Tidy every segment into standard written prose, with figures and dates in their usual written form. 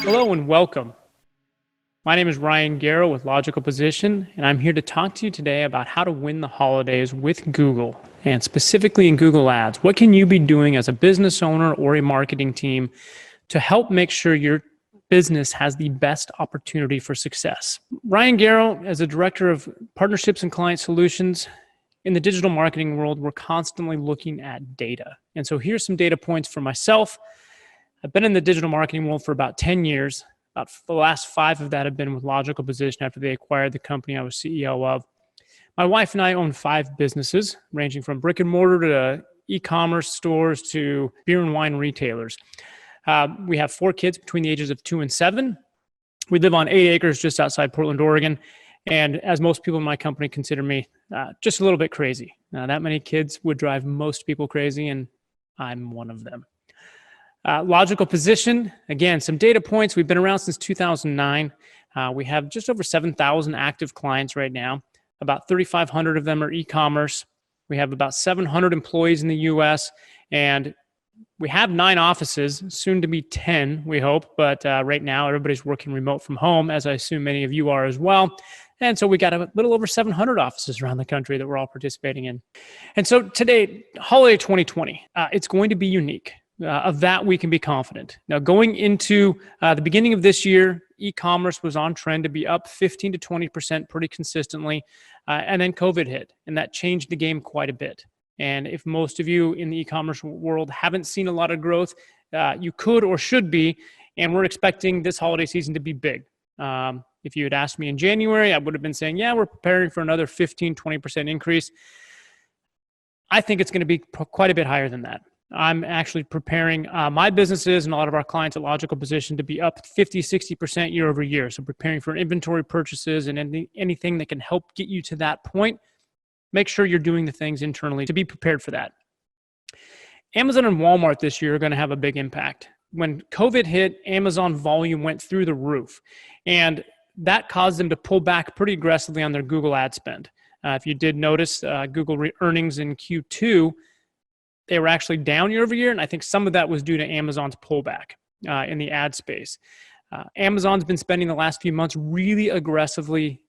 Hello and welcome. My name is Ryan Garrow with Logical Position, and I'm here to talk to you today about how to win the holidays with Google, and specifically in Google Ads. What can you be doing as a business owner or a marketing team to help make sure your business has the best opportunity for success? Ryan Garrow, as a director of partnerships and client solutions in the digital marketing world, we're constantly looking at data. And so here's some data points for myself. I've been in the digital marketing world for about 10 years. About the last 5 of that have been with Logical Position after they acquired the company I was CEO of. My wife and I own 5 businesses, ranging from brick and mortar to e-commerce stores to beer and wine retailers. We have 4 kids between the ages of 2 and 7. We live on 8 acres just outside Portland, Oregon. And as most people in my company consider me, just a little bit crazy. Now, that many kids would drive most people crazy, and I'm one of them. Logical Position, again, some data points. We've been around since 2009. We have just over 7,000 active clients right now. About 3,500 of them are e-commerce. We have about 700 employees in the U.S., and we have 9 offices, soon to be 10, we hope. But right now, everybody's working remote from home, as I assume many of you are as well. And so we got a little over 700 offices around the country that we're all participating in. And so today, holiday 2020, it's going to be unique. Of that, we can be confident. Now, going into the beginning of this year, e-commerce was on trend to be up 15 to 20% pretty consistently. And then COVID hit, and that changed the game quite a bit. And if most of you in the e-commerce world haven't seen a lot of growth, you could or should be. And we're expecting this holiday season to be big. If you had asked me in January, I would have been saying, yeah, we're preparing for another 15, 20% increase. I think it's going to be quite a bit higher than that. I'm actually preparing my businesses and a lot of our clients at Logical Position to be up 50, 60% year over year. So preparing for inventory purchases and anything that can help get you to that point. Make sure you're doing the things internally to be prepared for that. Amazon and Walmart this year are going to have a big impact. When COVID hit, Amazon volume went through the roof, and that caused them to pull back pretty aggressively on their Google ad spend. If you did notice, Google earnings in Q2, they were actually down year over year, and I think some of that was due to Amazon's pullback in the ad space. Amazon's been spending the last few months really aggressively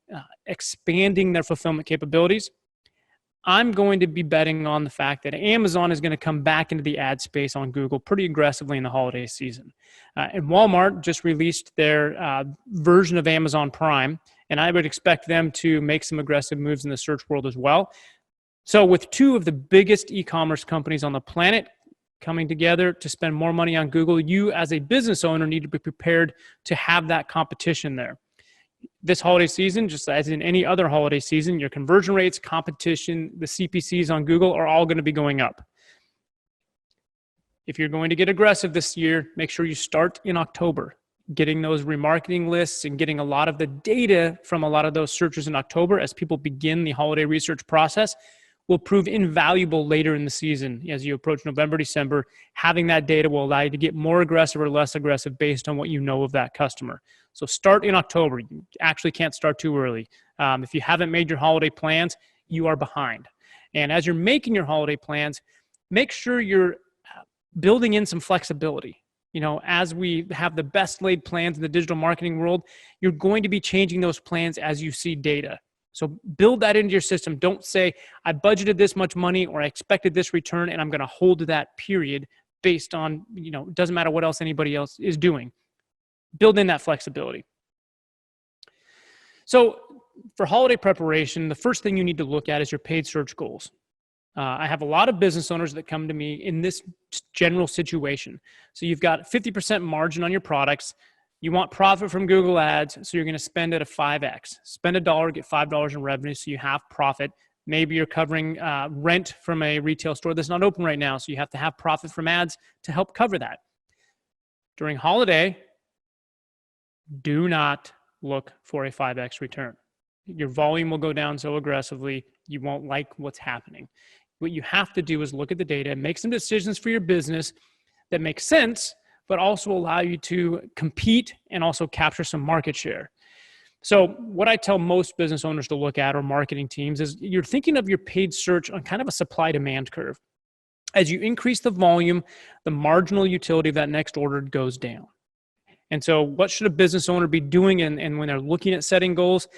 expanding their fulfillment capabilities. I'm going to be betting on the fact that Amazon is going to come back into the ad space on Google pretty aggressively in the holiday season. And Walmart just released their version of Amazon Prime, and I would expect them to make some aggressive moves in the search world as well. So with 2 of the biggest e-commerce companies on the planet coming together to spend more money on Google, you as a business owner need to be prepared to have that competition there. This holiday season, just as in any other holiday season, your conversion rates, competition, the CPCs on Google are all going to be going up. If you're going to get aggressive this year, make sure you start in October. Getting those remarketing lists and getting a lot of the data from a lot of those searchers in October as people begin the holiday research process will prove invaluable later in the season. As you approach November, December, having that data will allow you to get more aggressive or less aggressive based on what you know of that customer. So start in October. You actually can't start too early. If you haven't made your holiday plans, you are behind. And as you're making your holiday plans, make sure you're building in some flexibility. You know, as we have the best laid plans in the digital marketing world, you're going to be changing those plans as you see data. So build that into your system. Don't say, I budgeted this much money or I expected this return and I'm going to hold to that period based on, it doesn't matter what else anybody else is doing. Build in that flexibility. So for holiday preparation, the first thing you need to look at is your paid search goals. I have a lot of business owners that come to me in this general situation. So you've got 50% margin on your products. You want profit from Google Ads, so you're going to spend at a 5x. Spend $1, get $5 in revenue, so you have profit. Maybe you're covering rent from a retail store that's not open right now, so you have to have profit from ads to help cover that. During holiday, do not look for a 5x return. Your volume will go down so aggressively, you won't like what's happening. What you have to do is look at the data, make some decisions for your business that make sense, but also allow you to compete and also capture some market share. So what I tell most business owners to look at, or marketing teams, is you're thinking of your paid search on kind of a supply-demand curve. As you increase the volume, the marginal utility of that next order goes down. And so what should a business owner be doing and when they're looking at setting goals?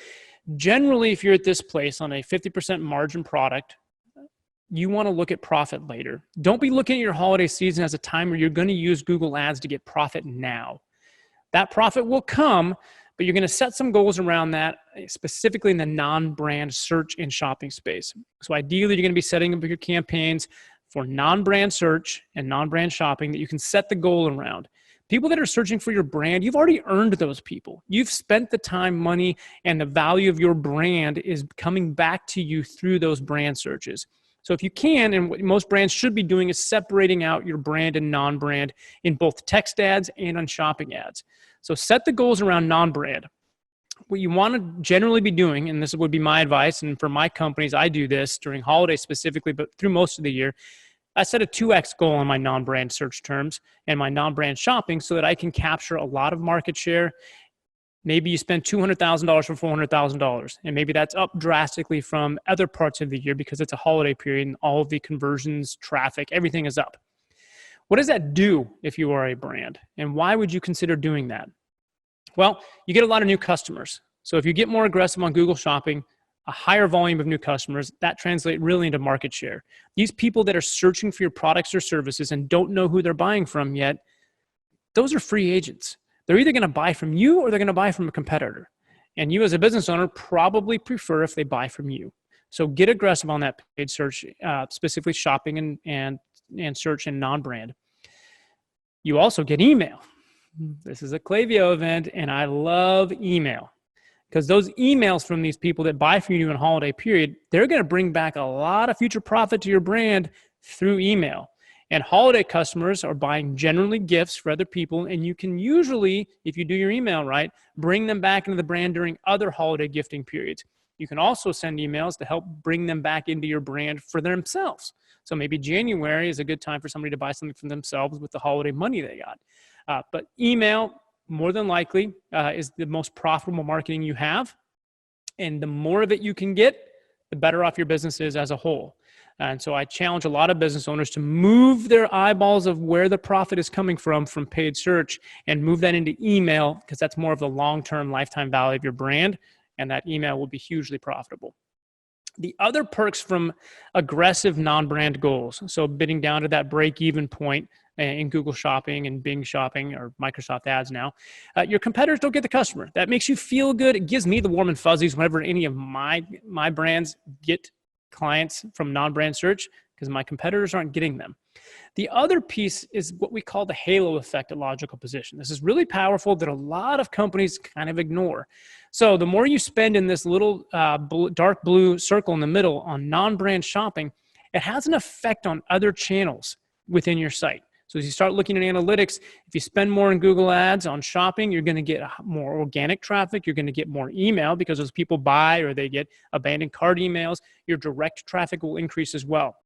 Generally, if you're at this place on a 50% margin product, you want to look at profit later. Don't be looking at your holiday season as a time where you're going to use Google Ads to get profit now. That profit will come, but you're going to set some goals around that, specifically in the non-brand search and shopping space. So ideally, you're going to be setting up your campaigns for non-brand search and non-brand shopping that you can set the goal around. People that are searching for your brand, you've already earned those people. You've spent the time, money, and the value of your brand is coming back to you through those brand searches. So if you can, and what most brands should be doing, is separating out your brand and non-brand in both text ads and on shopping ads. So set the goals around non-brand. What you want to generally be doing, and this would be my advice, and for my companies, I do this during holidays specifically, but through most of the year, I set a 2x goal on my non-brand search terms and my non-brand shopping so that I can capture a lot of market share. Maybe you spend $200,000 for $400,000, and maybe that's up drastically from other parts of the year because it's a holiday period and all of the conversions, traffic, everything is up. What does that do if you are a brand? And why would you consider doing that? Well, you get a lot of new customers. So if you get more aggressive on Google Shopping, a higher volume of new customers, that translates really into market share. These people that are searching for your products or services and don't know who they're buying from yet, those are free agents. They're either going to buy from you or they're going to buy from a competitor. And you as a business owner probably prefer if they buy from you. So get aggressive on that paid search, specifically shopping and search and non-brand. You also get email. This is a Klaviyo event, and I love email. Because those emails from these people that buy from you in a holiday period, they're going to bring back a lot of future profit to your brand through email. And holiday customers are buying generally gifts for other people, and you can usually, if you do your email right, bring them back into the brand during other holiday gifting periods. You can also send emails to help bring them back into your brand for themselves. So maybe January is a good time for somebody to buy something for themselves with the holiday money they got. But email, more than likely, is the most profitable marketing you have. And the more of it you can get, the better off your business is as a whole. And so I challenge a lot of business owners to move their eyeballs of where the profit is coming from paid search and move that into email, because that's more of the long-term lifetime value of your brand. And that email will be hugely profitable. The other perks from aggressive non-brand goals, so bidding down to that break-even point in Google Shopping and Bing Shopping or Microsoft Ads now, your competitors don't get the customer. That makes you feel good. It gives me the warm and fuzzies whenever any of my brands get clients from non-brand search because my competitors aren't getting them. The other piece is what we call the halo effect at Logical Position. This is really powerful that a lot of companies kind of ignore. So the more you spend in this little dark blue circle in the middle on non-brand shopping, it has an effect on other channels within your site. So as you start looking at analytics, if you spend more in Google Ads on shopping, you're going to get more organic traffic. You're going to get more email because those people buy or they get abandoned cart emails. Your direct traffic will increase as well.